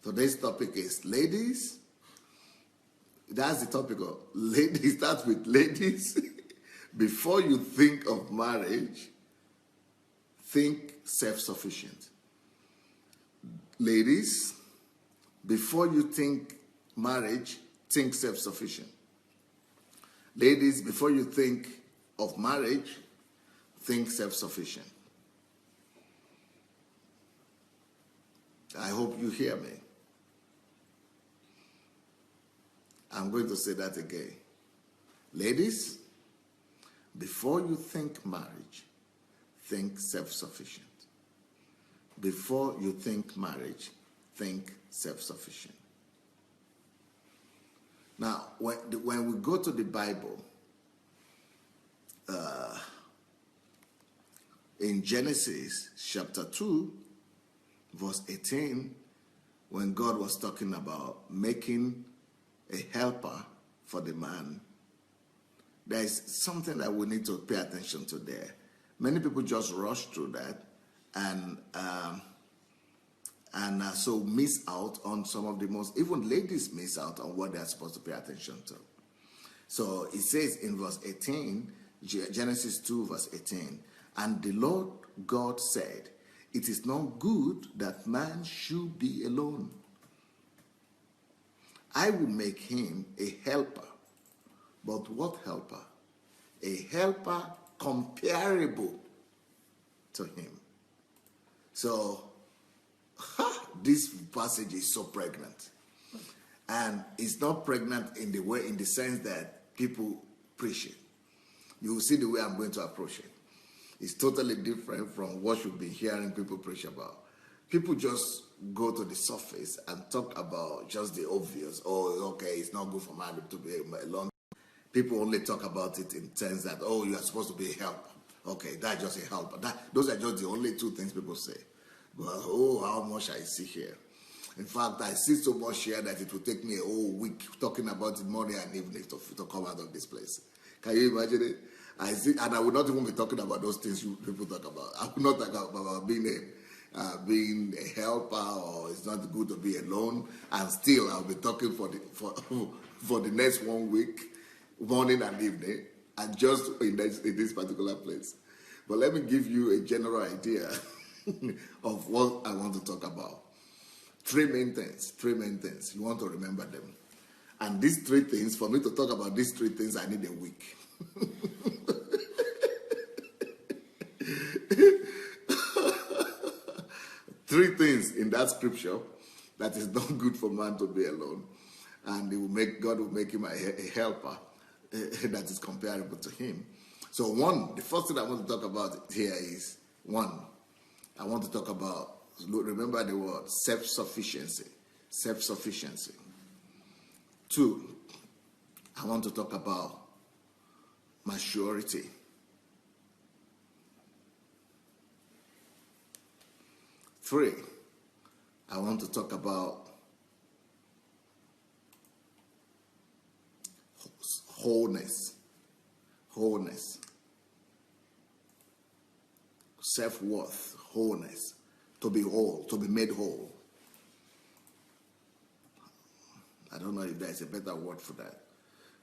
Today's topic is ladies. That's the topic of ladies. Start with ladies. Before you think of marriage, think self-sufficient. Ladies, before you think marriage, think self-sufficient. Ladies, before you think of marriage, think self-sufficient. I hope you hear me. I'm going to say that again. Ladies, before you think marriage, think self-sufficient. Before you think marriage, think self-sufficient. Now, when we go to the Bible, in Genesis chapter 2, verse 18, when God was talking about making a helper for the man, there is something that we need to pay attention to there. Many people just rush through that and so miss out on some of the most, even ladies miss out on what they're supposed to pay attention to. So it says in verse 18, Genesis 2 verse 18, and the Lord God said, it is not good that man should be alone. I will make him a helper. But what helper? A helper comparable to him. So, this passage is so pregnant. And it's not pregnant in the sense that people preach it. You will see the way I'm going to approach it. It's totally different from what you've been hearing people preach about. People just go to the surface and talk about just the obvious. Oh, okay, it's not good for man to be alone. People only talk about it in terms that, oh, you are supposed to be a helper. Okay, that's just a helper. Those are just the only two things people say. But, oh, how much I see here. In fact, I see so much here that it will take me a whole week talking about it morning and evening to come out of this place. Can you imagine it? I see, and I will not even be talking about those things you people talk about. I will not talk about being a helper, or it's not good to be alone. And still, I'll be talking for the next 1 week, morning and evening, and just in this particular place. But let me give you a general idea of what I want to talk about. Three main things. You want to remember them. And these three things, for me to talk about these three things, I need a week. Three things in that scripture that is not good for man to be alone, and God will make him a helper that is comparable to him. So the first thing I want to talk about here is I want to talk about, remember the word self-sufficiency. Self-sufficiency. 2, I want to talk about maturity. 3, I want to talk about wholeness. Self-worth, wholeness. To be whole, to be made whole. I don't know if there's a better word for that,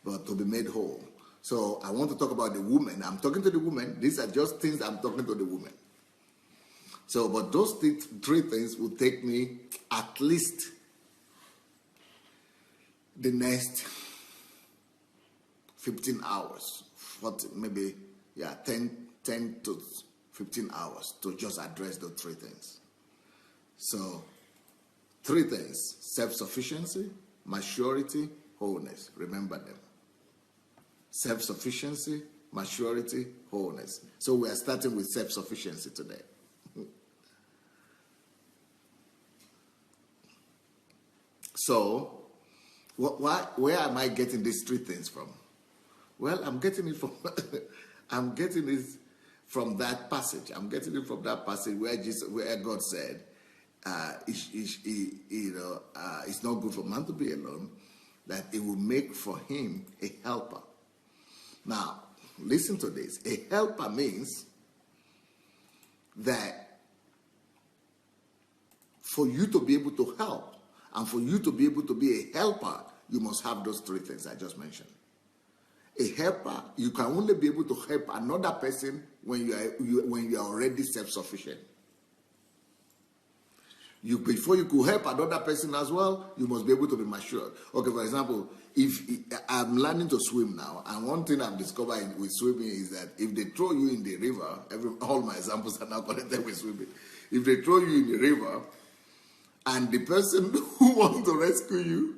but to be made whole. So I want to talk about the woman. I'm talking to the woman. These are just things I'm talking to the woman. So, but those three things will take me at least the next 15 hours, 10 to 15 hours to just address those three things. So, 3 things: self-sufficiency, maturity, wholeness. Remember them. Self-sufficiency, maturity, wholeness. So we are starting with self-sufficiency today. So, where am I getting these 3 things from? Well, I'm getting it from from that passage. I'm getting it from that passage where God said, it's not good for man to be alone, that it will make for him a helper. Now, listen to this. A helper means that for you to be able to help, And for you to be able to be a helper, you must have those three things I just mentioned. A helper, you can only be able to help another person when you are already self-sufficient. Before you could help another person as well, you must be able to be matured. Okay, for example, if I'm learning to swim now, and one thing I've discovered with swimming is that if they throw you in the river, all my examples are now connected with swimming. If they throw you in the river, and the person who wants to rescue you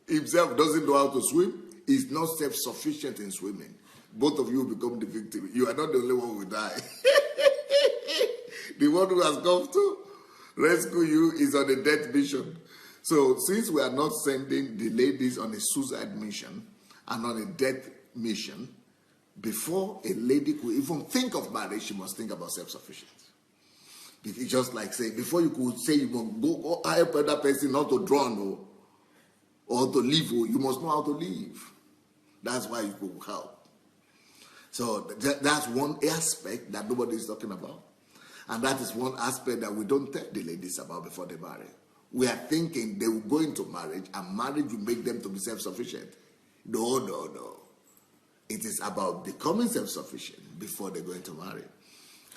himself doesn't know how to swim, is not self-sufficient in swimming, both of you will become the victim. You are not the only one who will die. The one who has come to rescue you is on a death mission. So since we are not sending the ladies on a suicide mission and on a death mission, before a lady could even think of marriage, she must think about self-sufficiency. It's just like saying, before you could say you must go help another person not to drown or to live, you must know how to live. That's why you could help. So that's one aspect that nobody is talking about. And that is one aspect that we don't tell the ladies about before they marry. We are thinking they will go into marriage and marriage will make them to be self-sufficient. No, no, no. It is about becoming self-sufficient before they go into marriage.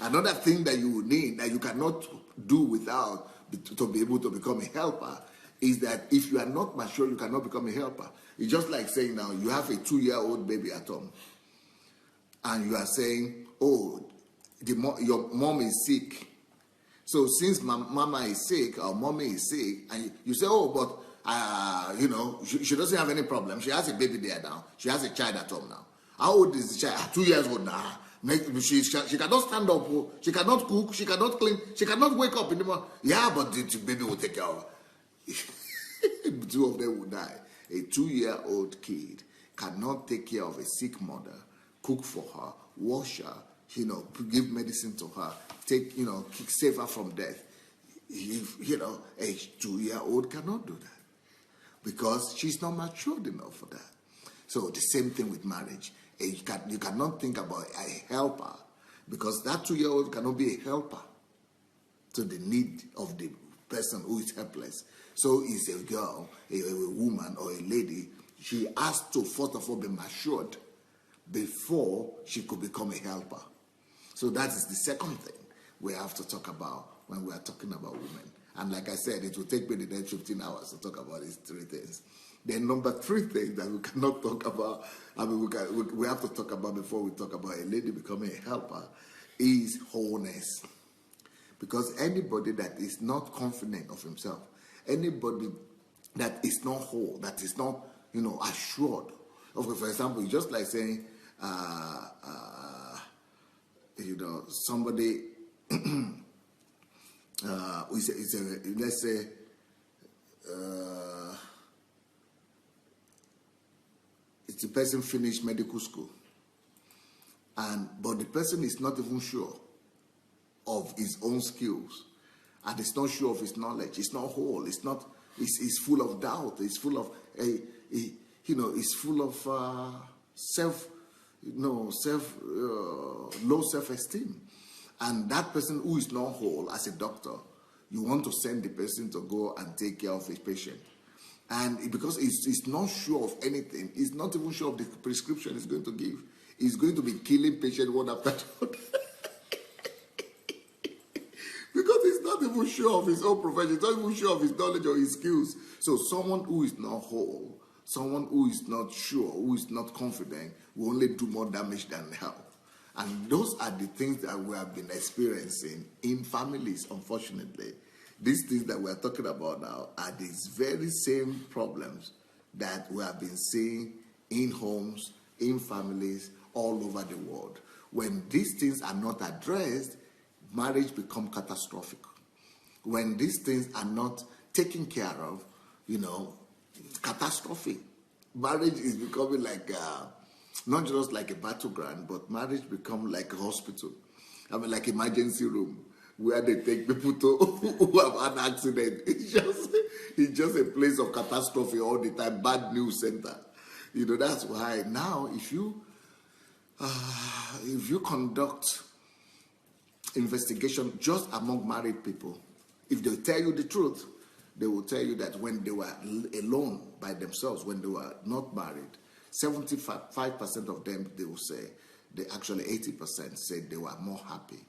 Another thing that you will need that you cannot do without to be able to become a helper is that if you are not mature, you cannot become a helper. It's just like saying now you have a 2-year-old baby at home and you are saying, oh, your mom is sick. So since mama is sick or mommy is sick, and you say, oh, but she doesn't have any problem. She has a baby there now. She has a child at home now. How old is the child? 2 years old now. She cannot stand up. She cannot cook. She cannot clean. She cannot wake up in the morning. Yeah, but the baby will take care of her. 2 of them will die. A 2-year-old kid cannot take care of a sick mother, cook for her, wash her, give medicine to her, save her from death. A 2-year-old cannot do that because she's not matured enough for that. So the same thing with marriage. You cannot think about a helper because that 2-year-old cannot be a helper to the need of the person who is helpless. So is a girl, a woman or a lady, she has to first of all be matured before she could become a helper. So that is the second thing we have to talk about when we are talking about women. And like I said, it will take me the next 15 hours to talk about these three things. Then number 3 thing that we cannot talk about, we have to talk about before we talk about a lady becoming a helper, is wholeness. Because anybody that is not confident of himself, anybody that is not whole, that is not, assured. Okay, for example, it's just like saying, somebody, let's say, it's a person finished medical school, but the person is not even sure of his own skills, and it's not sure of his knowledge. It's not whole. It's not. It's full of doubt. It's full of it's full of low self-esteem. And that person who is not whole, as a doctor, you want to send the person to go and take care of his patient. And because he's not sure of anything, he's not even sure of the prescription he's going to give. He's going to be killing patient one after the other. Because he's not even sure of his own profession, he's not even sure of his knowledge or his skills. So someone who is not whole, someone who is not sure, who is not confident, will only do more damage than help. And those are the things that we have been experiencing in families, unfortunately. These things that we're talking about now are these very same problems that we have been seeing in homes, in families, all over the world. When these things are not addressed, marriage becomes catastrophic. When these things are not taken care of, catastrophic. Marriage is becoming like, not just like a battleground, but marriage becomes like a hospital. Like emergency room, where they take people who have an accident. It's just a place of catastrophe all the time, bad news center. That's why now if you conduct investigation just among married people, if they tell you the truth, they will tell you that when they were alone by themselves, when they were not married, 75% of them, they will say, they actually 80% said they were more happy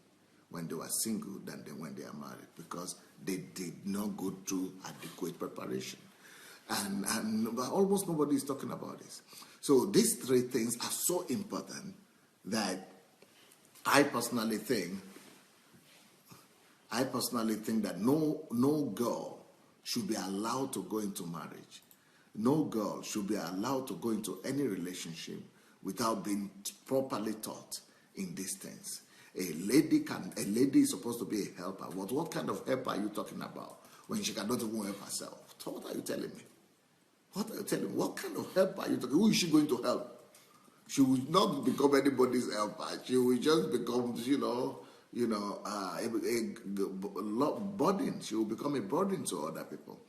when they were single than when they are married, because they did not go through adequate preparation. And almost nobody is talking about this. So these three things are so important that I personally think that no girl should be allowed to go into marriage. No girl should be allowed to go into any relationship without being properly taught in these things. A lady is supposed to be a helper. What kind of helper are you talking about when she cannot even help herself? So what are you telling me? What are you telling me? What kind of helper are you talking? Who is she going to help? She will not become anybody's helper. She will just become, a burden. She will become a burden to other people.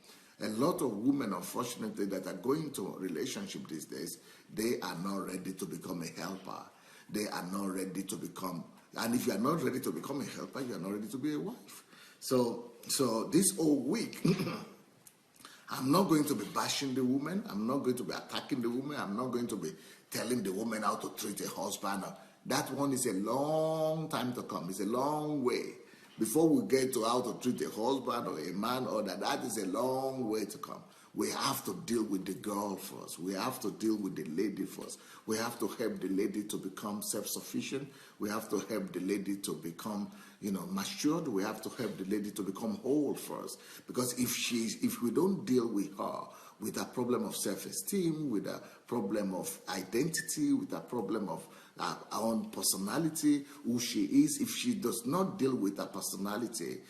A lot of women, unfortunately, that are going into a relationship these days, they are not ready to become a helper. They are not ready to become, and if you are not ready to become a helper, you are not ready to be a wife. So this whole week, I'm not going to be bashing the woman. I'm not going to be attacking the woman. I'm not going to be telling the woman how to treat a husband. That one is a long time to come. It's a long way. Before we get to how to treat a husband or a man, or that is a long way to come. We have to deal with the girl first. We have to deal with the lady first. We have to help the lady to become self-sufficient. We have to help the lady to become, matured. We have to help the lady to become whole first. Because if we don't deal with her with a problem of self-esteem, with a problem of identity, with a problem of her own personality, who she is, if she does not deal with her personality,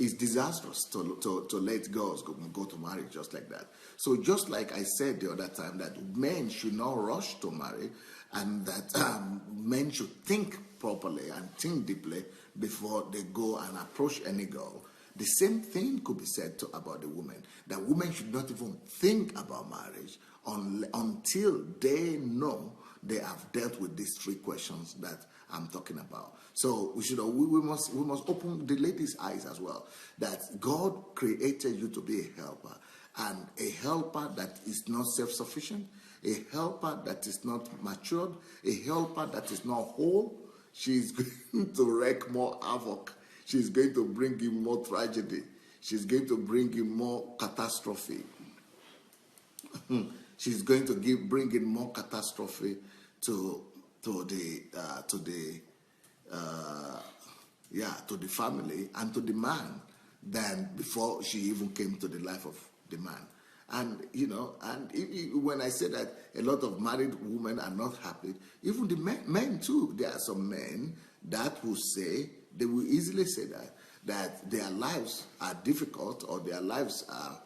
it's disastrous to let girls go to marriage just like that. So just like I said the other time, that men should not rush to marry, and that men should think properly and think deeply before they go and approach any girl. The same thing could be said about the women. That women should not even think about marriage until they know they have dealt with these three questions that I'm talking about. So we must open the ladies' eyes as well, that God created you to be a helper, and a helper that is not self-sufficient, a helper that is not matured, a helper that is not whole. She's going to wreak more havoc. She's going to bring in more tragedy. She's going to bring in more catastrophe. She's going to bring in more catastrophe to the family and to the man than before she even came to the life of the man. And when I say that a lot of married women are not happy, even the men too, there are some men that will say, they will easily say that their lives are difficult, or their lives are,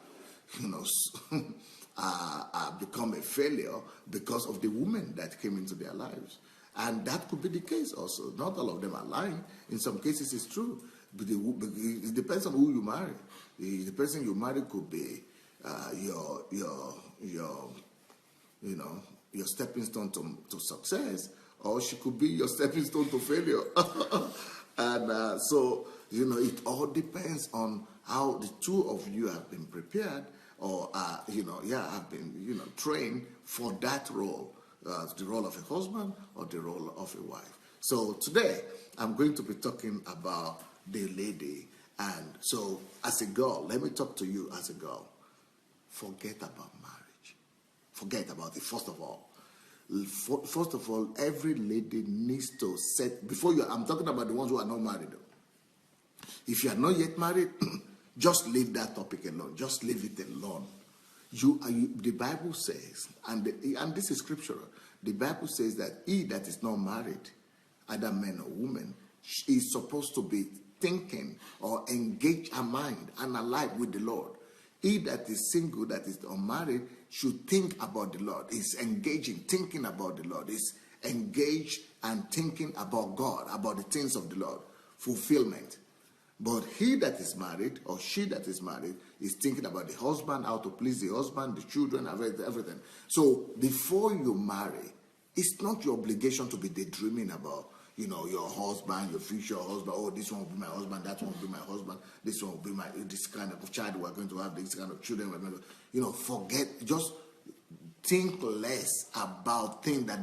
are become a failure because of the woman that came into their lives. And that could be the case also. Not all of them are lying. In some cases it's true. But it depends on who you marry. The person you marry could be your stepping stone to success, or she could be your stepping stone to failure. And so it all depends on how the two of you have been prepared, or have been trained for that role, the role of a husband or the role of a wife. So today I'm going to be talking about the lady. And so as a girl, let me talk to you as a girl. Forget about marriage. Forget about it, first of all. First of all, every lady needs to set, I'm talking about the ones who are not married. If you are not yet married, just leave that topic alone. Just leave it alone. The Bible says, and this is scriptural, the Bible says that he that is not married, either man or woman, is supposed to be thinking or engage her mind and alive with the Lord. He that is single, that is unmarried, should think about the Lord. Is engaging, thinking about the Lord. Is engaged and thinking about God, about the things of the Lord. Fulfillment. But he that is married, or she that is married, is thinking about the husband, how to please the husband, the children, everything. So before you marry, it's not your obligation to be daydreaming about your husband, your future husband. Oh, this one will be my husband, that one will be my husband, this one will be this kind of child we're going to have, this kind of children we're going to, forget, just think less about things that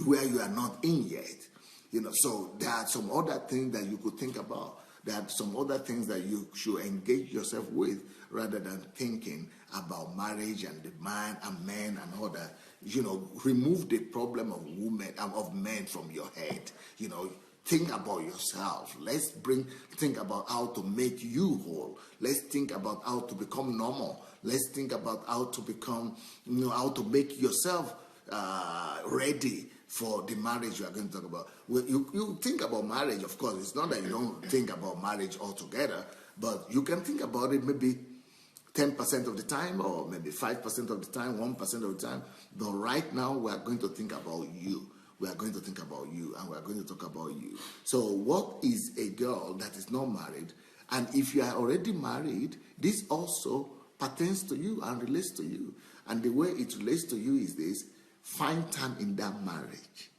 where you are not in yet. So there are some other things that you could think about. There are some other things that you should engage yourself with rather than thinking about marriage and the man and men and all that. Remove the problem of women of men from your head. Think about yourself. Let's think about how to make you whole. Let's think about how to become normal. Let's think about how to become, how to make yourself ready for the marriage you are going to talk about. Well, you think about marriage, of course. It's not that you don't think about marriage altogether, but you can think about it maybe 10% of the time, or maybe 5% of the time, 1% of the time. But right now, we are going to think about you. We are going to think about you, and we are going to talk about you. So what is a girl that is not married? And if you are already married, this also pertains to you and relates to you. And the way it relates to you is this: find time in that marriage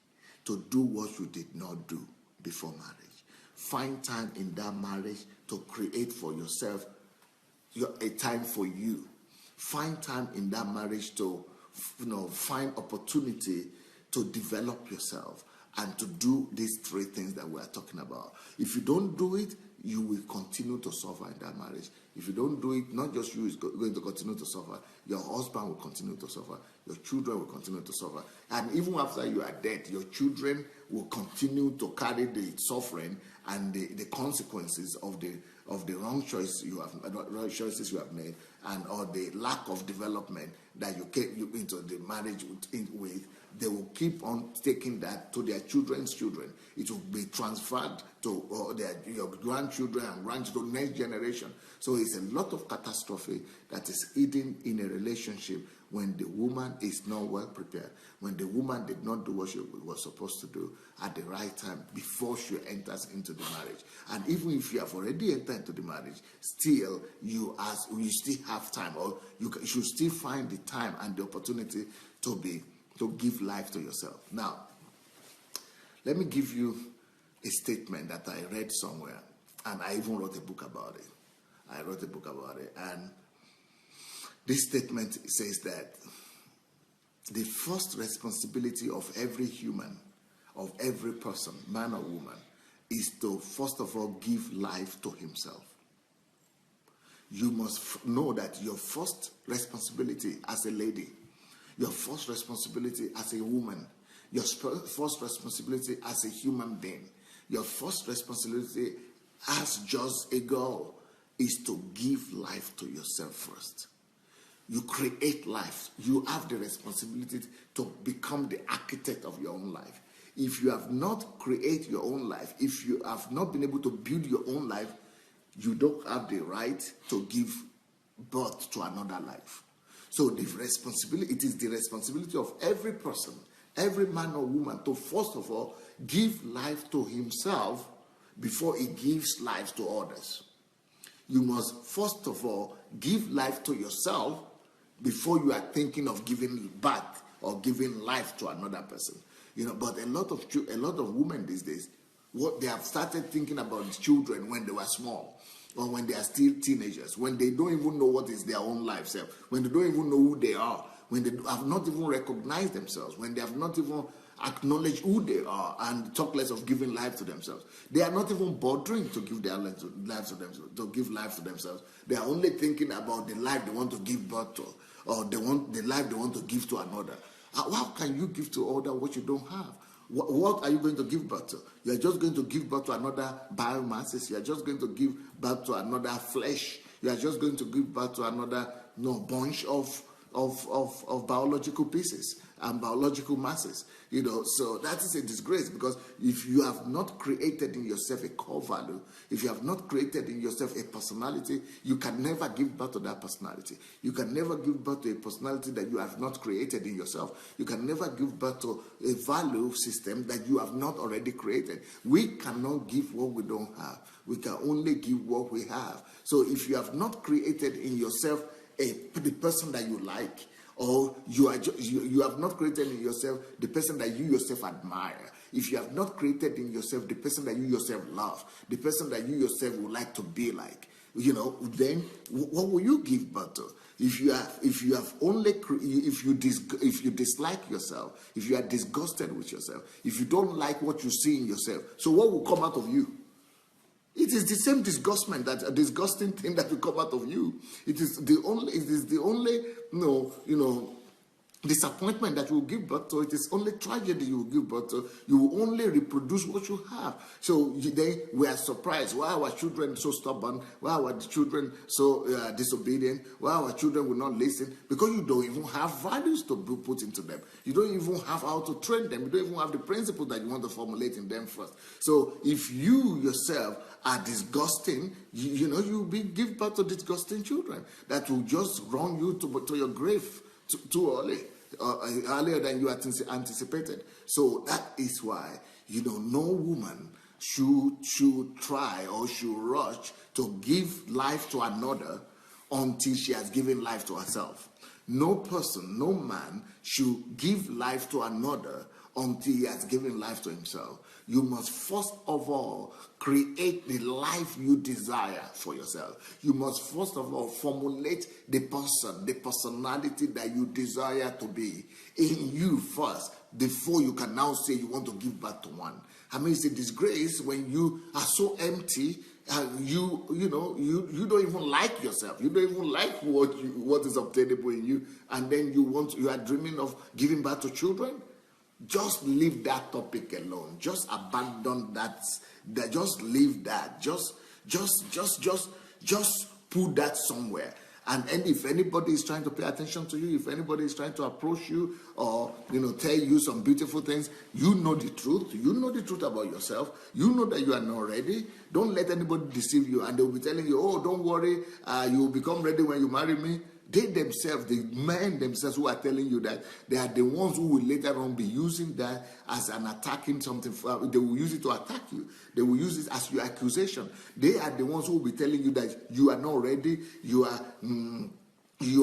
to do what you did not do before marriage. Find time in that marriage to create for yourself a time for you. Find time in that marriage to find opportunity to develop yourself and to do these three things that we are talking about. If you don't do it, you will continue to suffer in that marriage. If you don't do it, not just you is going to continue to suffer, your husband will continue to suffer, your children will continue to suffer. And even after you are dead, your children will continue to carry the suffering and the consequences of the wrong choices you have made, and or the lack of development that you came into the marriage with. They will keep on taking that to their children's children. It will be transferred to your grandchildren and grandchildren, next generation. So it's a lot of catastrophe that is hidden in a relationship when the woman is not well prepared, when the woman did not do what she was supposed to do at the right time before she enters into the marriage. And even if you have already entered into the marriage, still you still have time, or you should still find the time and the opportunity to give life to yourself. Now, let me give you a statement that I read somewhere, and I even wrote a book about it. And this statement says that the first responsibility of every human, of every person, man or woman, is to first of all give life to himself. You must know that your first responsibility as a lady, your first responsibility as a woman, your first responsibility as a human being, your first responsibility as just a girl is to give life to yourself first. You create life. You have the responsibility to become the architect of your own life. If you have not created your own life, if you have not been able to build your own life, you don't have the right to give birth to another life. So it is the responsibility of every person, every man or woman, to first of all give life to himself before he gives life to others. You must first of all give life to yourself before you are thinking of giving birth or giving life to another person. But a lot of women these days, what they have started thinking about children when they were small, or when they are still teenagers, when they don't even know what is their own life, when they don't even know who they are, when they have not even recognized themselves, when they have not even acknowledged who they are, and talk less of giving life to themselves. They are not even bothering to give their life to give life to themselves. They are only thinking about the life they want to give birth to, or the life they want to give to another. How can you give to other what you don't have? What are you going to give birth to? You are just going to give birth to another biomasses. You are just going to give birth to another flesh. You are just going to give birth to another bunch of biological pieces and biological masses. So that is a disgrace, because if you have not created in yourself a core value, if you have not created in yourself a personality, you can never give birth to that personality. You can never give birth to a personality that you have not created in yourself. You can never give birth to a value system that you have not already created. We cannot give what we don't have. We can only give what we have. So if you have not created in yourself the person that you like, or you have not created in yourself the person that you yourself admire, if you have not created in yourself the person that you yourself love, the person that you yourself would like to be like, then what will you give birth to? If you dislike yourself, if you are disgusted with yourself, if you don't like what you see in yourself, so what will come out of you? It is the same disgustment, that a disgusting thing that will come out of you. It is the only disappointment that you will give birth to. It is only tragedy you will give birth to. You will only reproduce what you have. So we are surprised why our children so stubborn, why our children so disobedient, why our children will not listen, because you don't even have values to be put into them. You don't even have how to train them. You don't even have the principles that you want to formulate in them first. So if you yourself are disgusting, you give birth to disgusting children that will just run you to your grave too early, earlier than you anticipated. So that is why no woman should try or should rush to give life to another until she has given life to herself. No person, no man should give life to another until he has given life to himself. You must first of all create the life you desire for yourself. You must first of all formulate the personality that you desire to be in you first, before you can now say you want to give birth to one. I mean, it's a disgrace when you are so empty. You don't even like yourself. You don't even like what is obtainable in you, and then you are dreaming of giving birth to children. Just leave that topic alone. Just abandon that. Just leave that. Just put that somewhere. And if anybody is trying to pay attention to you, if anybody is trying to approach you or tell you some beautiful things, you know the truth. You know the truth about yourself. You know that you are not ready. Don't let anybody deceive you. And they will be telling you, oh, don't worry, you will become ready when you marry me. They themselves, the men themselves who are telling you that, they are the ones who will later on be using that as an attacking something. They will use it to attack you. They will use it as your accusation. They are the ones who will be telling you that you are not ready. You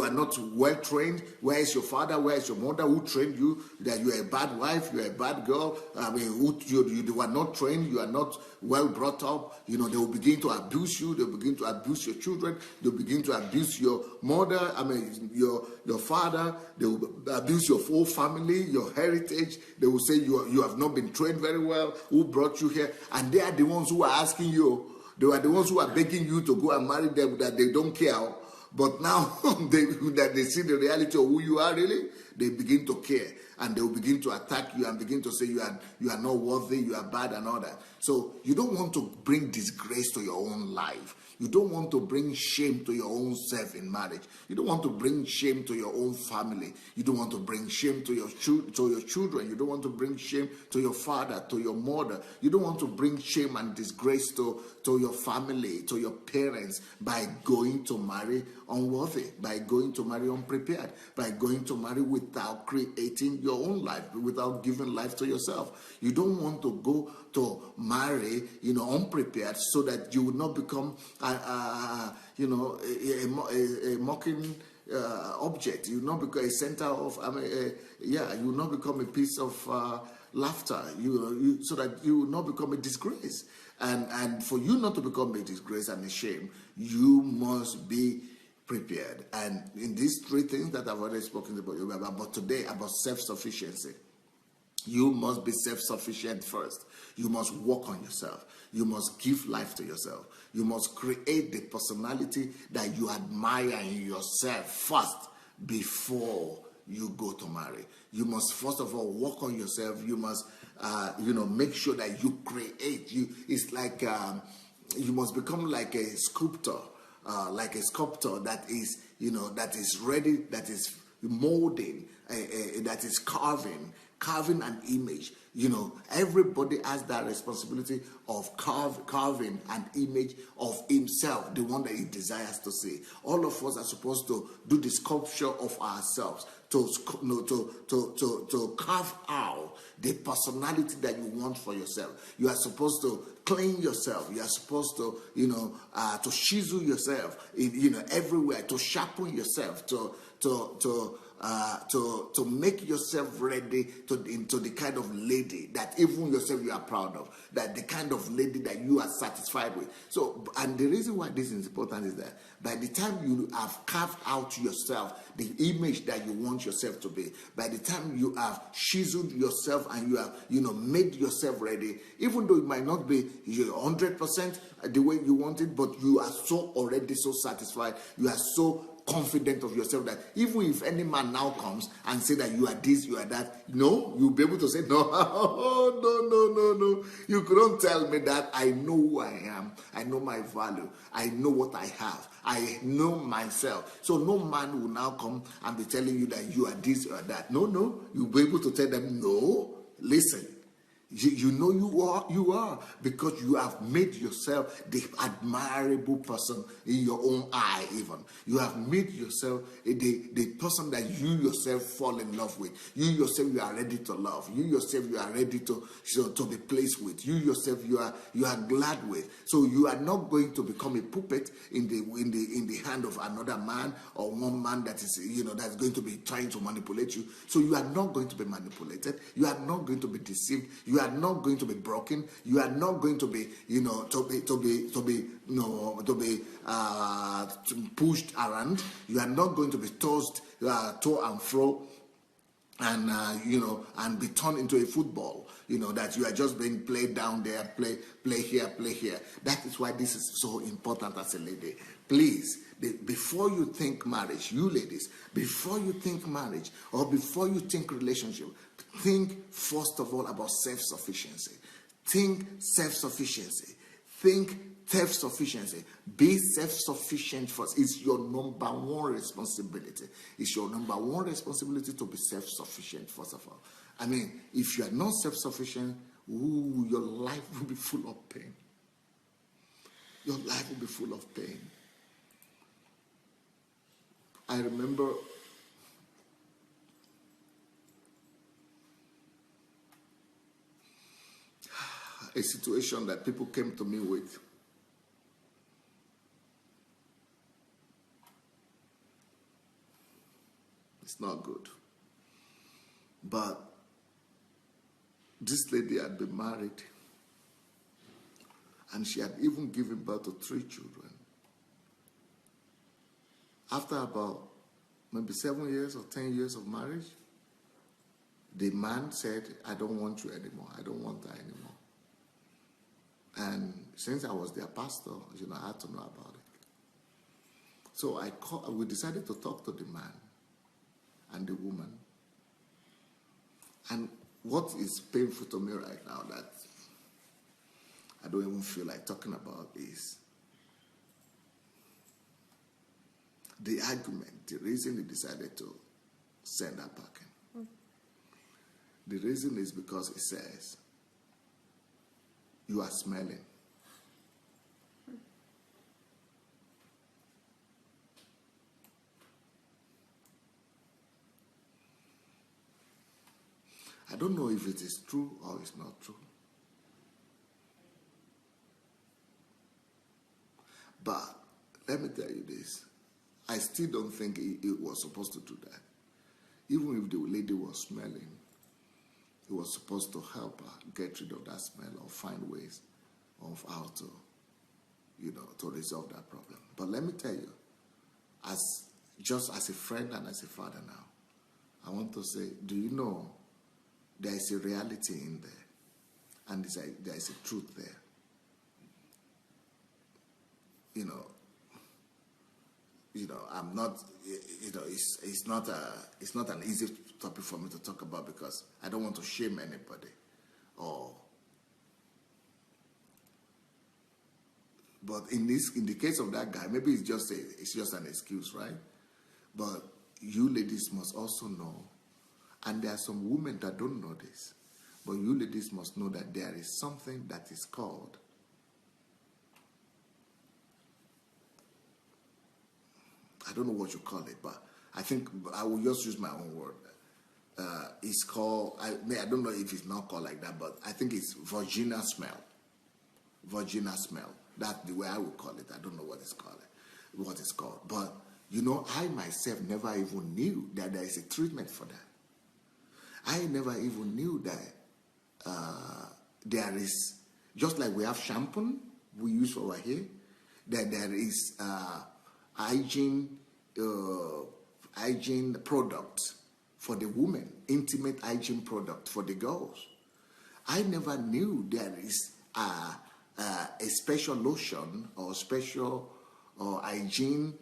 are not well trained. Where is your father? Where is your mother who trained you? That you are a bad wife, you are a bad girl. I mean, you were not trained. You are not well brought up. They will begin to abuse you. They will begin to abuse your children. They will begin to abuse your mother. I mean, your father. They will abuse your whole family, your heritage. They will say you have not been trained very well. Who brought you here? And they are the ones who are asking you. They are the ones who are begging you to go and marry them, that they don't care. But now that they see the reality of who you are really, they begin to care, and they will begin to attack you and begin to say you are not worthy, you are bad and all that. So you don't want to bring disgrace to your own life. You don't want to bring shame to your own self in marriage. You don't want to bring shame to your own family. You don't want to bring shame to your children. You don't want to bring shame to your father, to your mother. You don't want to bring shame and disgrace to your family, to your parents, by going to marry unworthy, by going to marry unprepared, by going to marry without creating your own life, without giving life to yourself. You don't want to go to marry, unprepared, so that you will not become a mocking object. You will not become a center of, you will not become a piece of laughter. So that you will not become a disgrace. And for you not to become a disgrace and a shame, you must be prepared. And in these three things that I've already spoken about today, about self-sufficiency, you must be self-sufficient first. You must work on yourself. You must give life to yourself. You must create the personality that you admire in yourself first before you go to marry. You must first of all work on yourself. You must, make sure that you create. It's like you must become like a sculptor, that is, that is ready, that is molding, that is carving an image. Everybody has that responsibility of carving an image of himself, the one that he desires to see. All of us are supposed to do the sculpture of ourselves, to carve out the personality that you want for yourself. You are supposed to clean yourself. You are supposed to, to chisel yourself, everywhere, to sharpen yourself, to to make yourself ready into the kind of lady that even yourself you are proud of, that the kind of lady that you are satisfied with. So, and the reason why this is important is that by the time you have carved out yourself the image that you want yourself to be, by the time you have chiseled yourself and you have made yourself ready, even though it might not be 100% the way you want it, but you are so already so satisfied, you are so confident of yourself that even if any man now comes and say that you are this, you are that, you'll be able to say, no, no, you couldn't tell me that. I know who I am. I know my value. I know what I have. I know myself. So no man will now come and be telling you that you are this or that. No, you'll be able to tell them, no, listen. You know you are because you have made yourself the admirable person in your own eye. Even you have made yourself the person that you yourself fall in love with. You yourself you are ready to love. You yourself you are ready to be placed with. You yourself you are glad with. So you are not going to become a puppet in the hand of another man or one man that is that's going to be trying to manipulate you. So you are not going to be manipulated. You are not going to be deceived. You are not going to be broken. You are not going to be, pushed around. You are not going to be tossed to and fro, and and be turned into a football. That you are just being played down there, play here, play here. That is why this is so important as a lady. Please, before you think marriage, you ladies, before you think marriage or before you think relationship, think first of all about self-sufficiency. Think self-sufficiency. Think self-sufficiency. Be self-sufficient first. It's your number one responsibility. It's your number one responsibility to be self-sufficient first of all. I mean, if you are not self-sufficient, your life will be full of pain. Your life will be full of pain. I remember a situation that people came to me with. It's not good. But this lady had been married and she had even given birth to 3 children. After about maybe 7 years or 10 years of marriage, the man said, I don't want you anymore. I don't want her anymore. And since I was their pastor, I had to know about it. So we decided to talk to the man and the woman. And what is painful to me right now that I don't even feel like talking about is the argument, the reason they decided to send her packing. The reason is because it says, you are smelling. I don't know if it is true or it's not true. But let me tell you this. I still don't think it was supposed to do that. Even if the lady was smelling, it was supposed to help her get rid of that smell or find ways of how to, to resolve that problem. But let me tell you, just as a friend and as a father now, I want to say, do you know there is a reality in there and there is a truth there? I'm not, it's not an easy topic for me to talk about because I don't want to shame anybody but in the case of that guy, maybe it's just an excuse, right? But you ladies must also know, and there are some women that don't know this, but you ladies must know that there is something that is called I don't know what you call it, but I think I will just use my own word. It's called, I don't know if it's not called like that, but I think it's vaginal smell. Vaginal smell. That's the way I would call it. I don't know what it's called. But You know, I myself never even knew that there is a treatment for that. I never even knew that there is, just like we have shampoo we use for our hair, that there is hygiene product for the women, intimate hygiene product for the girls. I never knew there is a special lotion or special hygiene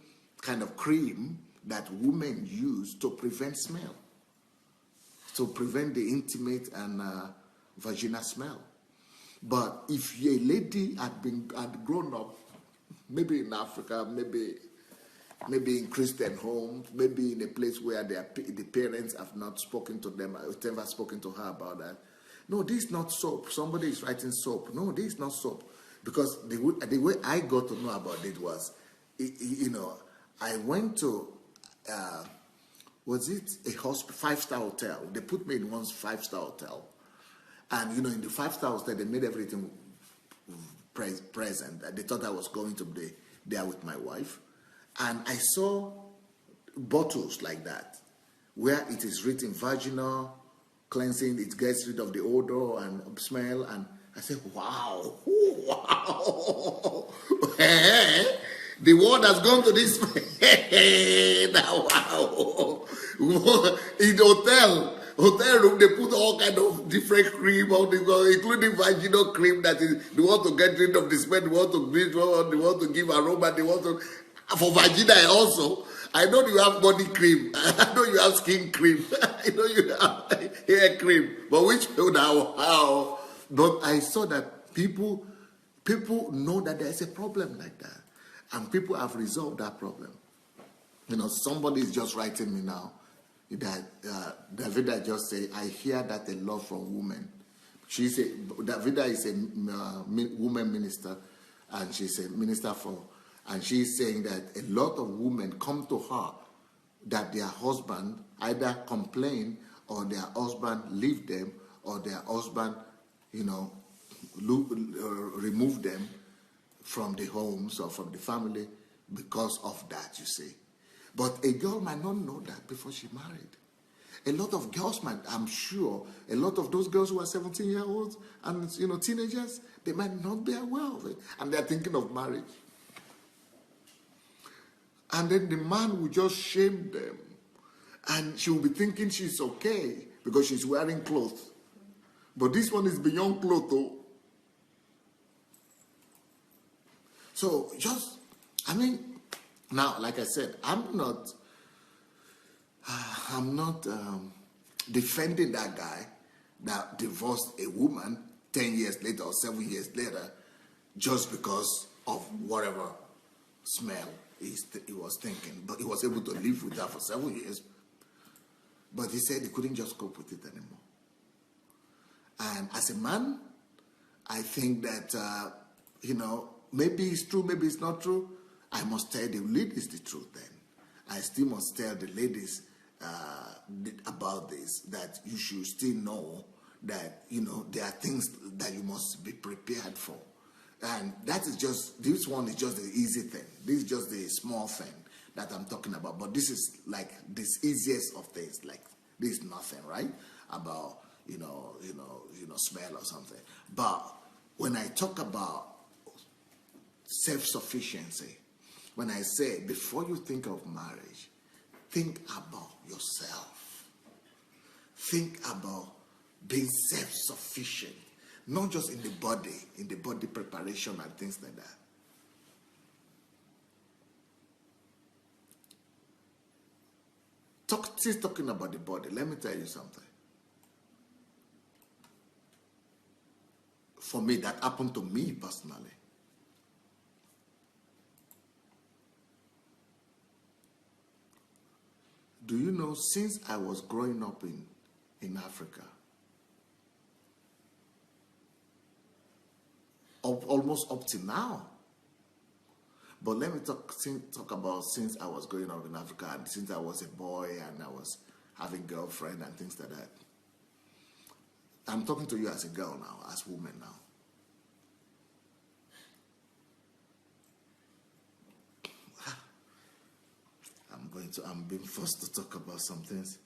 kind of cream that women use to prevent smell, to prevent the intimate and vaginal smell. But if a lady had grown up, maybe in Africa, maybe in Christian homes, maybe in a place where the parents have not spoken to them, never spoken to her about that. No, this is not soap. Somebody is writing soap. No, this is not soap. Because the way I got to know about it was, you know, I went to, was it a 5-star hotel? They put me in one 5-star hotel. And, you know, in the 5-star hotel, they made everything present. They thought I was going to be there with my wife. And I saw bottles like that, where it is written vaginal cleansing, it gets rid of the odor and smell. And I said, wow, wow. The world has gone to this. Now, wow. In the hotel room, they put all kind of different cream, including vaginal cream that is, they want to get rid of the smell, they want to breathe, they want to give aroma, they want to, for vagina also. I know you have body cream, I know you have skin cream, I know you have hair cream, but which now, how? But I saw that people know that there is a problem like that, and people have resolved that problem. You know, somebody is just writing me now that Davida just say, I hear that a lot from women. Davida is a woman minister, and she's a minister for, and she's saying that a lot of women come to her that their husband either complain or their husband leave them or their husband, you know, remove them from the homes or from the family because of that, you see. But a girl might not know that before she married. A lot of girls might, I'm sure, a lot of those girls who are 17-year-olds and, you know, teenagers, they might not be aware of it. And they're thinking of marriage. And then the man will just shame them. And she will be thinking she's okay because she's wearing clothes. But this one is beyond clothes, though. So just, I mean, now, like I said, I'm not defending that guy that divorced a woman 10 years later or 7 years later just because of whatever smell he was thinking. But he was able to live with that for 7 years. But he said he couldn't just cope with it anymore. And as a man, I think that, you know, maybe it's true, maybe it's not true. I must tell the ladies the truth then. I still must tell the ladies about this, that you should still know that, you know, there are things that you must be prepared for. And that is just, this one is just the easy thing. This is just the small thing that I'm talking about. But this is like this easiest of things. Like, this is nothing, right? About, you know, smell or something. But when I talk about self-sufficiency, when I say, before you think of marriage, think about yourself. Think about being self-sufficient, not just in the body preparation and things like that. Still talking about the body, let me tell you something. For me, that happened to me personally. Do you know, since I was growing up in Africa, almost up to now, but let me talk about since I was growing up in Africa and since I was a boy and I was having girlfriend and things like that. I'm talking to you as a girl now, as a woman now. I'm being forced to talk about some things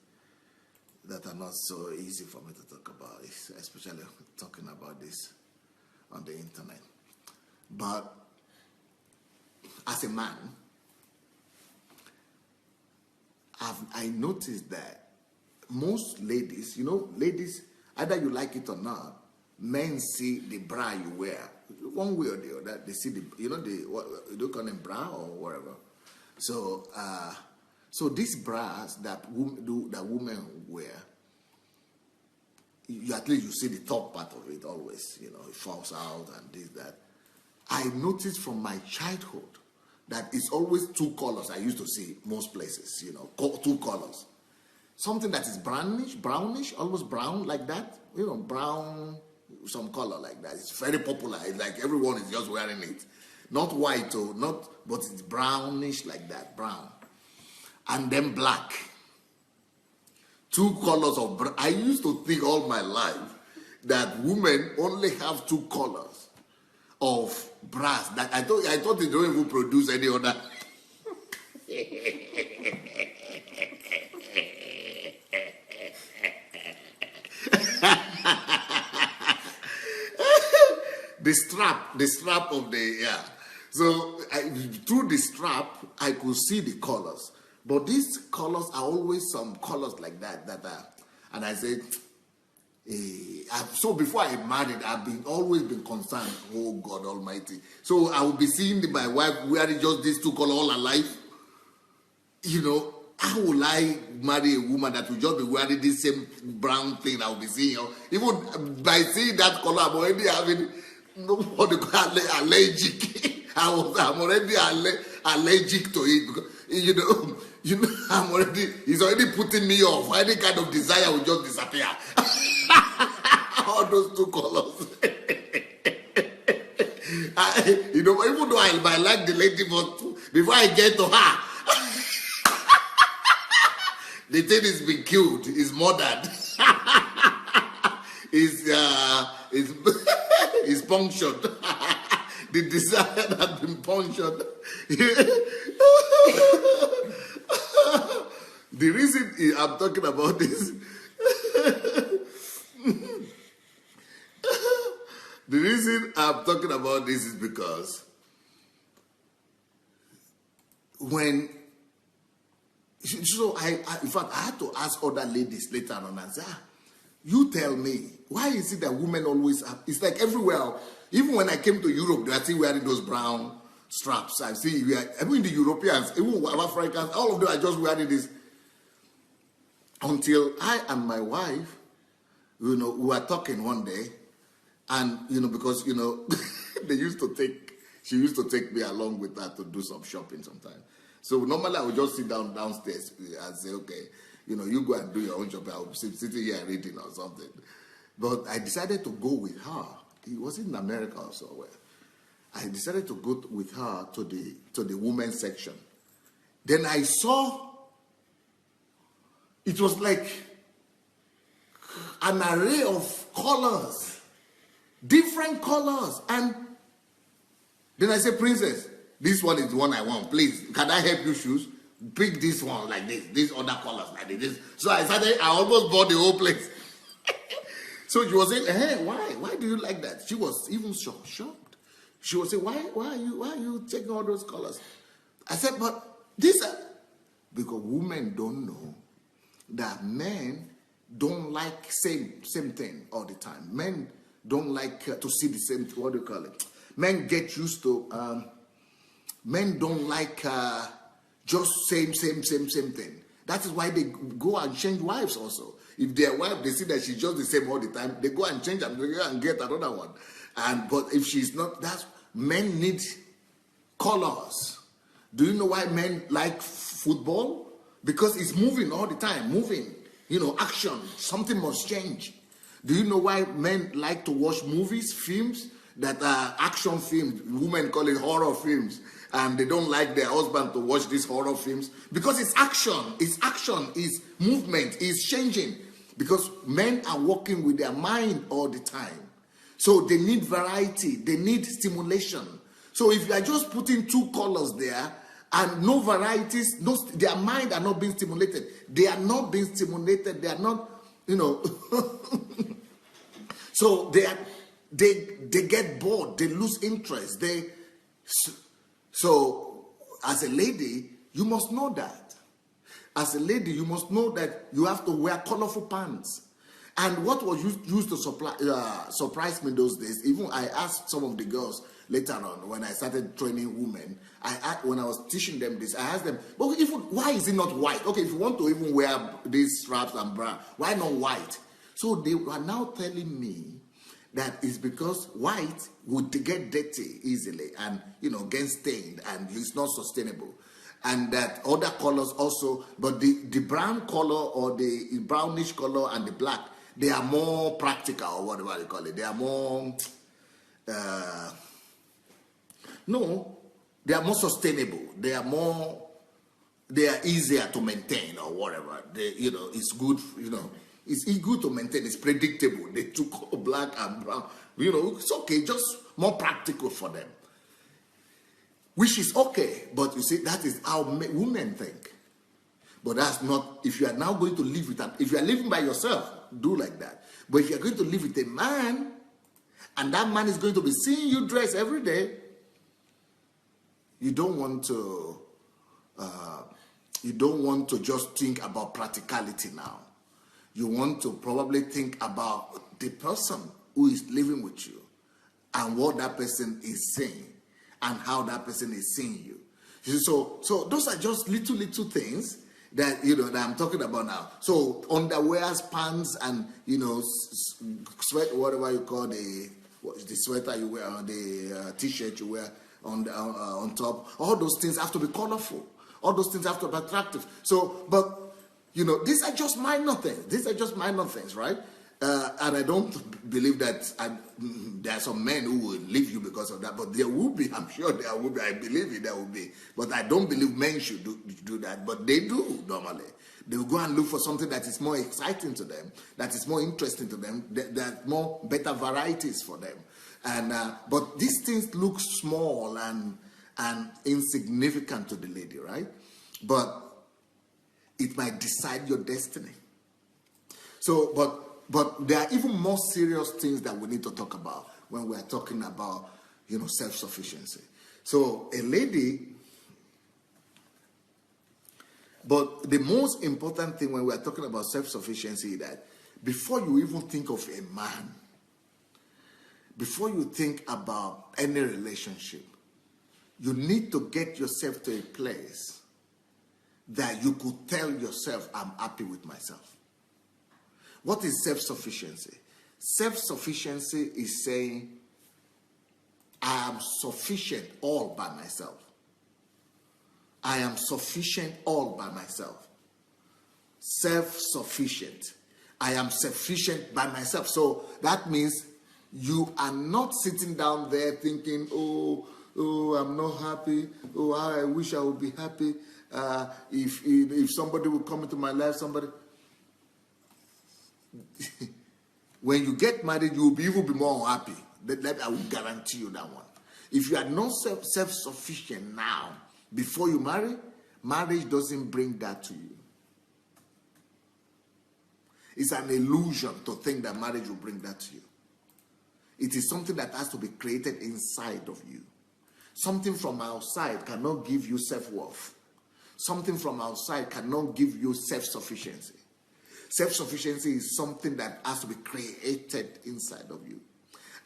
that are not so easy for me to talk about, especially talking about this on the internet. But as a man, I noticed that most ladies, ladies, either you like it or not, men see the bra you wear one way or the other. They see what you call them, bra or whatever. So these bras that women wear, at least you see the top part of it always. It falls out and this that. I noticed from my childhood that it's always two colors. I used to see most places, two colors. Something that is brownish, almost brown like that. Brown, some color like that. It's very popular. It's like everyone is just wearing it. Not white but it's brownish like that, brown. And then black. Two colors of brown. I used to think all my life that women only have two colors of brass. That I thought they don't even produce any other. The strap of the So through the strap, I could see the colors. But these colors are always some colors like that are, and I said, so before I married, I've always been concerned. Oh God Almighty! So I will be seeing my wife wearing just these two colors all her life. How will I marry a woman that will just be wearing this same brown thing I will be seeing? Even by seeing that color, I'm already having what they call allergic. I'm already allergic to it because it's already putting me off. Any kind of desire will just disappear. All those two colors. Even though I might like the lady, but before I get to her, the thing is being killed, is murdered, is punctured. The desire has been punctured. The reason I'm talking about this, is because in fact, I had to ask other ladies later on and say, you tell me, why is it that women always have, it's like everywhere, even when I came to Europe, they are still wearing those brown straps. I see, even the Europeans, even Africans, all of them are just wearing this. Until I and my wife, we were talking one day, and, because, she used to take me along with her to do some shopping sometimes. So normally I would just sit downstairs and say, okay, you go and do your own shopping. I'll be sitting here reading or something. But I decided to go with her. It was in America or somewhere. I decided to go with her to the women's section. Then I saw, it was like an array of colors, different colors. And then I said, Princess, this one is the one I want. Please, can I help you choose? Pick this one like this, these other colors like this. So I almost bought the whole place. So she was saying, hey, why do you like that? She was even shocked. She was saying, why are you taking all those colors? I said, but these are, because women don't know that men don't like same thing all the time. Men don't like to see the same, what do you call it? Men get used to, men don't like just same thing. That is why they go and change wives also. If their wife, they see that she's just the same all the time, they go and change and they go and get another one. But if she's not, men need colors. Do you know why men like football? Because it's moving all the time, action, something must change. Do you know why men like to watch movies, films that are action films? Women call it horror films. And they don't like their husband to watch these horror films because it's action, it's movement, it's changing. Because men are working with their mind all the time. So they need variety, they need stimulation. So if you are just putting two colors there, and no varieties, no, their mind are not being stimulated. They are not being stimulated. They are not, so they get bored. They lose interest. So as a lady, you must know that. As a lady, you must know that you have to wear colorful pants. And what was used to surprise me those days, even I asked some of the girls later on when I started training women, when I was teaching them this, I asked them, but why is it not white? Okay, if you want to even wear these straps and bra, why not white? So they are now telling me that it's because white would get dirty easily and, get stained, and it's not sustainable. And that other colors also, but the brown color or the brownish color and the black, they are more practical, or whatever you call it. They are more, they are more sustainable. They are easier to maintain, or whatever. It's good, it's good to maintain. It's predictable. They took black and brown. It's okay, just more practical for them. Which is okay, but you see, that is how women think. But that's not, if you are now going to live with if you are living by yourself, do like that. But if you are going to live with a man, and that man is going to be seeing you dress every day, you don't want to just think about practicality now. You want to probably think about the person who is living with you and what that person is saying and how that person is seeing you. So those are just little things that that I'm talking about now. So underwears, pants, and sweat, whatever you call the sweater you wear, or the t-shirt you wear on top. All those things have to be colorful. All those things have to be attractive. So, but these are just minor things. These are just minor things, right? And I don't believe that there are some men who will leave you because of that, but there will be. I'm sure there will be. I believe it, there will be. But I don't believe men should do that. But they do normally. They will go and look for something that is more exciting to them, that is more interesting to them, that more better varieties for them. And but these things look small and insignificant to the lady, right? But it might decide your destiny. So, but there are even more serious things that we need to talk about when we are talking about, self-sufficiency. So a lady, but the most important thing when we are talking about self-sufficiency is that before you even think of a man, before you think about any relationship, you need to get yourself to a place that you could tell yourself, I'm happy with myself. What is self-sufficiency? Self-sufficiency is saying, I am sufficient all by myself. I am sufficient all by myself. Self-sufficient. I am sufficient by myself. So that means you are not sitting down there thinking, oh, I'm not happy. Oh, I wish I would be happy. If somebody would come into my life, somebody... When you get married, you will even be more unhappy. That I will guarantee you that one. If you are not self-sufficient now, before you marry, marriage doesn't bring that to you. It's an illusion to think that marriage will bring that to you. It is something that has to be created inside of you. Something from outside cannot give you self-worth. Something from outside cannot give you self-sufficiency. Self-sufficiency is something that has to be created inside of you.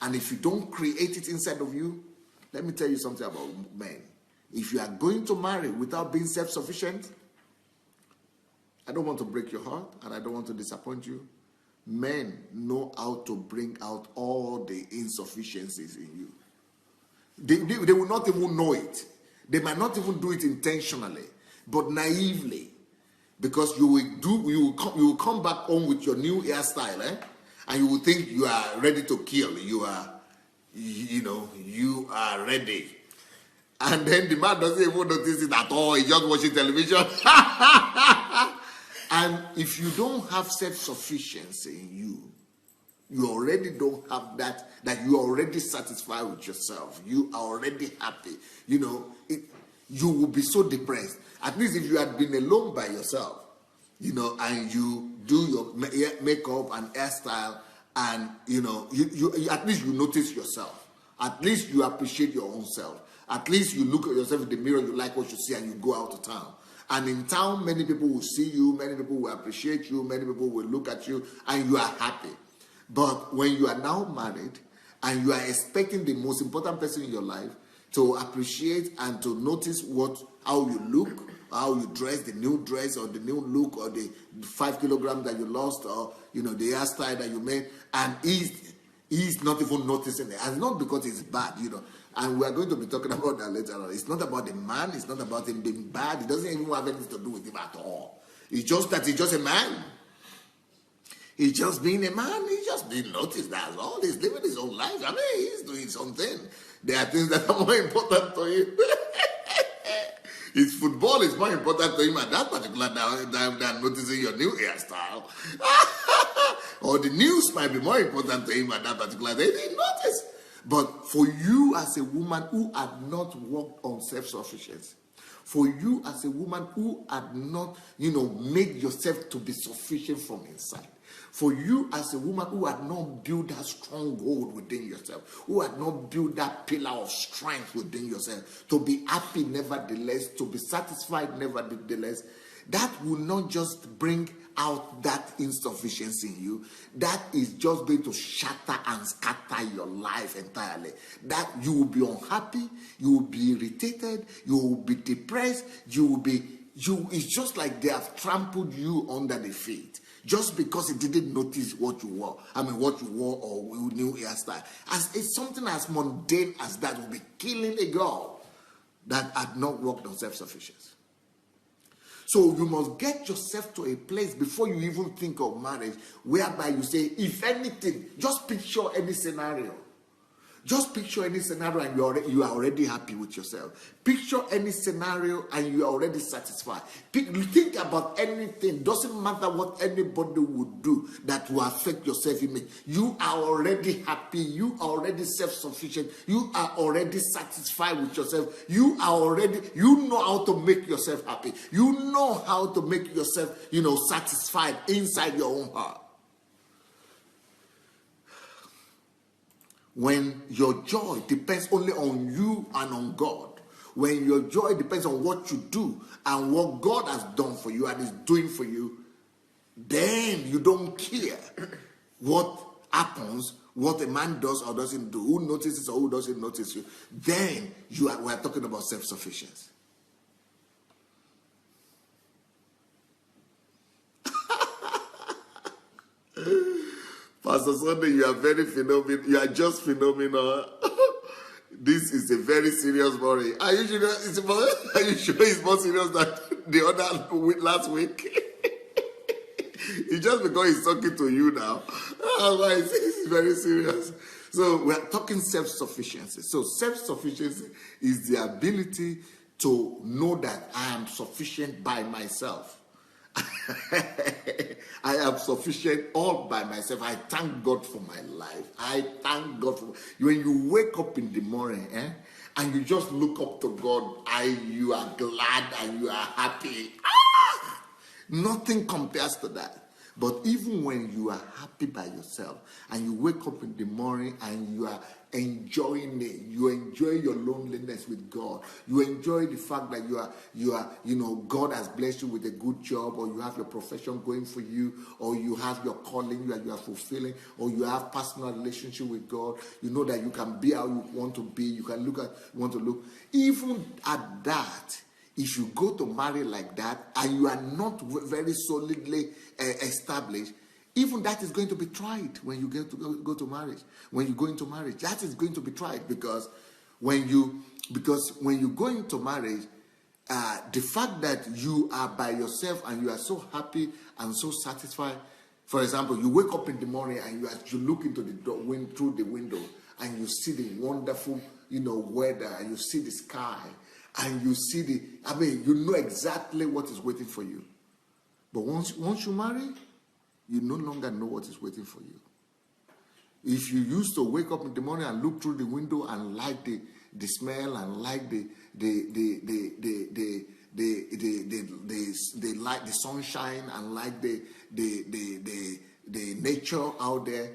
And if you don't create it inside of you, let me tell you something about men. If you are going to marry without being self-sufficient, I don't want to break your heart and I don't want to disappoint you. Men know how to bring out all the insufficiencies in you. They will not even know it. They might not even do it intentionally, but naively. Because you will come back home with your new hairstyle, and you will think you are ready to kill. You are ready. And then the man doesn't even notice it at all. He's just watching television. And if you don't have self-sufficiency in you, you already don't have that you are already satisfied with yourself. You are already happy. you will be so depressed. At least if you had been alone by yourself, and you do your makeup and hairstyle, and you at least you notice yourself. At least you appreciate your own self. At least you look at yourself in the mirror, you like what you see, and you go out of town. And in town, many people will see you, many people will appreciate you, many people will look at you, and you are happy. But when you are now married, and you are expecting the most important person in your life to appreciate and to notice how you look, how you dress, the new dress or the new look, or the 5 kilograms that you lost, or the hairstyle that you made, and he's not even noticing it. And not because it's bad, And we are going to be talking about that later on. It's not about the man. It's not about him being bad. It doesn't even have anything to do with him at all. It's just that he's just a man. He's just being a man. He just didn't notice that as all. He's living his own life. I mean, he's doing something. There are things that are more important to him. His football is more important to him at that particular time than noticing your new hairstyle. Or the news might be more important to him at that particular day. He didn't notice. But for you as a woman who had not worked on self-sufficiency, for you as a woman who had not, made yourself to be sufficient from inside, for you as a woman who had not built that stronghold within yourself, who had not built that pillar of strength within yourself, to be happy nevertheless, to be satisfied nevertheless, that will not just bring out that insufficiency in you. That is just going to shatter and scatter your life entirely. That you will be unhappy, you will be irritated, you will be depressed, it's just like they have trampled you under the feet. Just because he didn't notice what you wore. What you wore or new hairstyle. It's something as mundane as that will be killing a girl that had not worked on self-sufficiency. So you must get yourself to a place before you even think of marriage, whereby you say, if anything, just picture any scenario. Just picture any scenario and you are already happy with yourself. Picture any scenario and you are already satisfied. Think about anything. Doesn't matter what anybody would do that will affect your self-image. You are already happy. You are already self-sufficient. You are already satisfied with yourself. You know how to make yourself happy. You know how to make yourself, satisfied inside your own heart. When your joy depends only on you and on God, when your joy depends on what you do and what God has done for you and is doing for you, then you don't care what happens, what a man does or doesn't do, who notices or who doesn't notice you. Then we are talking about self-sufficiency. Pastor Sunday, you are very phenomenal. You are just phenomenal. This is a very serious worry. Are you sure it's more serious than the other last week? It's just because he's talking to you now. Otherwise, it's very serious. So we are talking self-sufficiency. So self-sufficiency is the ability to know that I am sufficient by myself. I am sufficient all by myself. I thank God for my life. I thank God for when you wake up in the morning and you just look up to God, you are glad and you are happy. Nothing compares to that. But even when you are happy by yourself and you wake up in the morning and you are enjoying it, you enjoy your loneliness with God, you enjoy the fact that you are God has blessed you with a good job, or you have your profession going for you, or you have your calling that you are fulfilling, or you have personal relationship with God, you know that you can be how you want to be, you can want to look. Even at that, if you go to marry like that and you are not very solidly established, even that is going to be tried when you go to marriage. When you go into marriage, that is going to be tried because when you go into marriage, the fact that you are by yourself and you are so happy and so satisfied. For example, you wake up in the morning and you look into the door, through the window and you see the wonderful weather, and you see the sky. And you see you know exactly what is waiting for you. But once you marry, you no longer know what is waiting for you. If you used to wake up in the morning and look through the window and like the smell and like the light, the sunshine, and like the nature out there.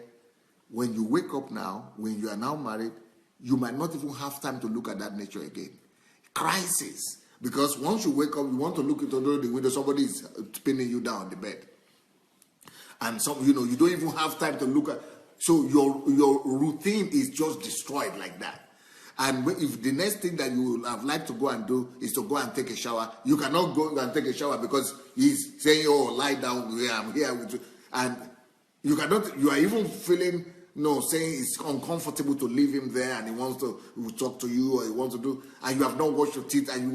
When you wake up now, when you are now married, you might not even have time to look at that nature again. Crisis. Because once you wake up, you want to look into the window, somebody is pinning you down the bed. And you don't even have time to look at. So your routine is just destroyed like that. And if the next thing that you would have liked to go and do is to go and take a shower, you cannot go and take a shower because he's saying, "Oh, lie down here, I'm here with you," and you cannot. You are even feeling saying it's uncomfortable to leave him there, and he wants to talk to you, or he wants to do, and you have not washed your teeth, and you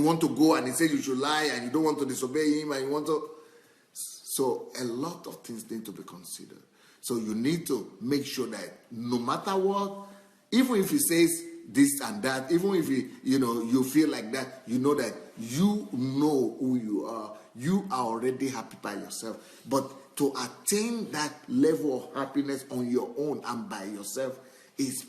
want to go, and he says you should lie, and you don't want to disobey him, and you want to. So a lot of things need to be considered. So you need to make sure that no matter what, even if he says this and that, even if you feel like that, you know that you know who you are. You are already happy by yourself. But to attain that level of happiness on your own and by yourself is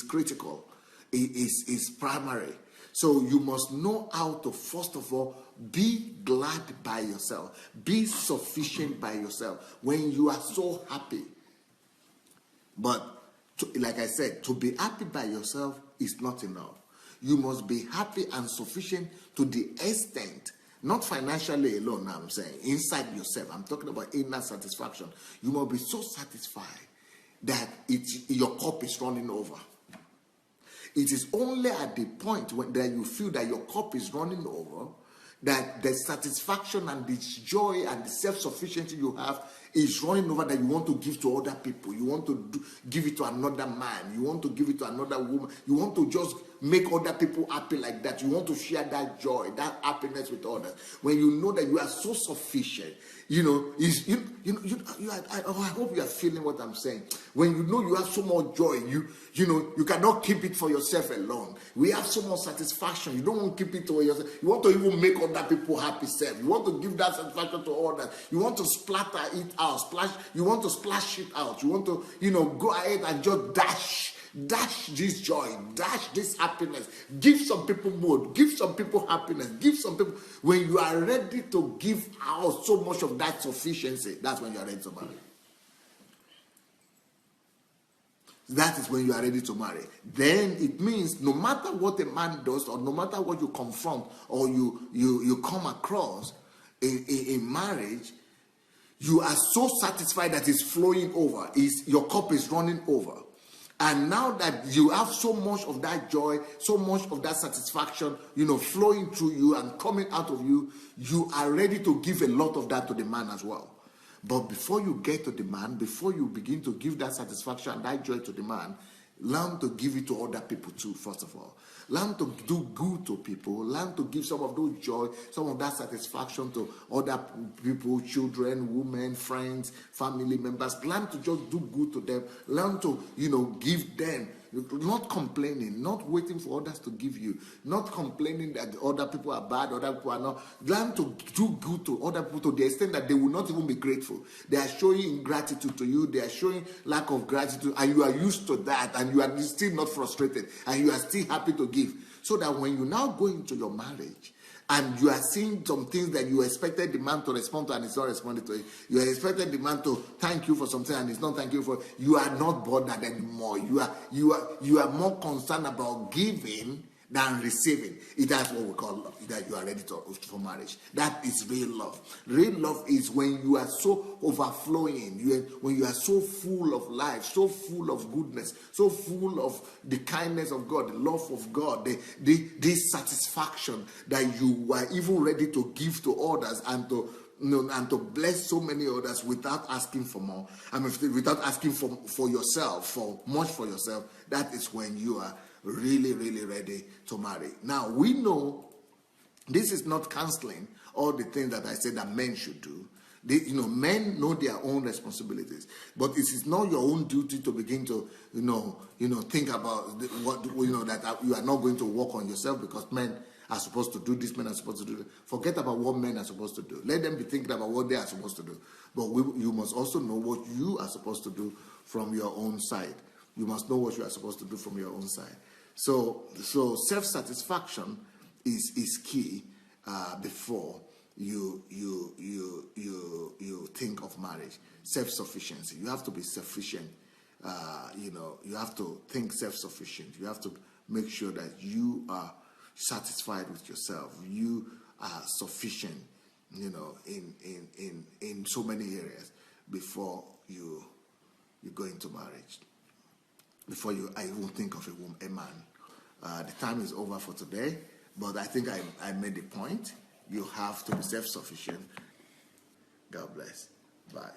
critical. It is primary. So you must know how to, first of all, be glad by yourself. Be sufficient by yourself when you are so happy. But like I said, to be happy by yourself is not enough. You must be happy and sufficient to the extent, not financially alone, I'm saying, inside yourself. I'm talking about inner satisfaction. You must be so satisfied that your cup is running over. It is only at the point that you feel that your cup is running over that the satisfaction and the joy and the self-sufficiency you have is running over, that you want to give to other people. You want to give it to another man. You want to give it to another woman. You want to just make other people happy like that. You want to share that joy, that happiness with others. When you know that you are so sufficient, I hope you are feeling what I'm saying. When you know you have so much joy, you cannot keep it for yourself alone. We have so much satisfaction. You don't want to keep it to yourself. You want to even make other people happy self. You want to give that satisfaction to others. You want to splatter it out, splash. You want to splash it out. You want to, go ahead and just dash this joy, dash this happiness, give some people mood, give some people happiness, give some people. When you are ready to give out so much of that sufficiency, that's when you are ready to marry. That is when you are ready to marry. Then it means no matter what a man does, or no matter what you confront or you come across in marriage, you are so satisfied that it's flowing over. Your cup is running over. And now that you have so much of that joy, so much of that satisfaction, flowing through you and coming out of you, you are ready to give a lot of that to the man as well. But before you get to the man, before you begin to give that satisfaction and that joy to the man, learn to give it to other people too, first of all. Learn to do good to people. Learn to give some of those joy, some of that satisfaction to other people, children, women, friends, family members. Learn to just do good to them. Learn to, give them. Not complaining, not waiting for others to give you, not complaining that other people are bad, other people are not. Learn to do good to other people to the extent that they will not even be grateful. They are showing ingratitude to you, they are showing lack of gratitude, and you are used to that, and you are still not frustrated, and you are still happy to give. So that when you now go into your marriage, and you are seeing some things that you expected the man to respond to and it's not responding to it. You expected the man to thank you for something and it's not thanking you for it. You are not bothered anymore. You are more concerned about giving than receiving. That's what we call love. That you are ready for marriage. That is real love. Real love is when you are so overflowing, when you are so full of life, so full of goodness, so full of the kindness of God, the love of God, this satisfaction that you are even ready to give to others and to bless so many others without asking for more. Without asking for yourself, for much for yourself. That is when you are really, really ready to marry. Now, we know this is not canceling all the things that I said that men should do. Men know their own responsibilities, but it is not your own duty to begin to, think about that you are not going to work on yourself because men are supposed to do this, men are supposed to do that. Forget about what men are supposed to do. Let them be thinking about what they are supposed to do. But you must also know what you are supposed to do from your own side. You must know what you are supposed to do from your own side. So self-satisfaction is key before you think of marriage. Self-sufficiency. You have to be sufficient. You have to think self-sufficient. You have to make sure that you are satisfied with yourself. You are sufficient, in so many areas before you go into marriage. Before I even think of a man. The time is over for today, but I think I made the point. You have to be self-sufficient. God bless. Bye.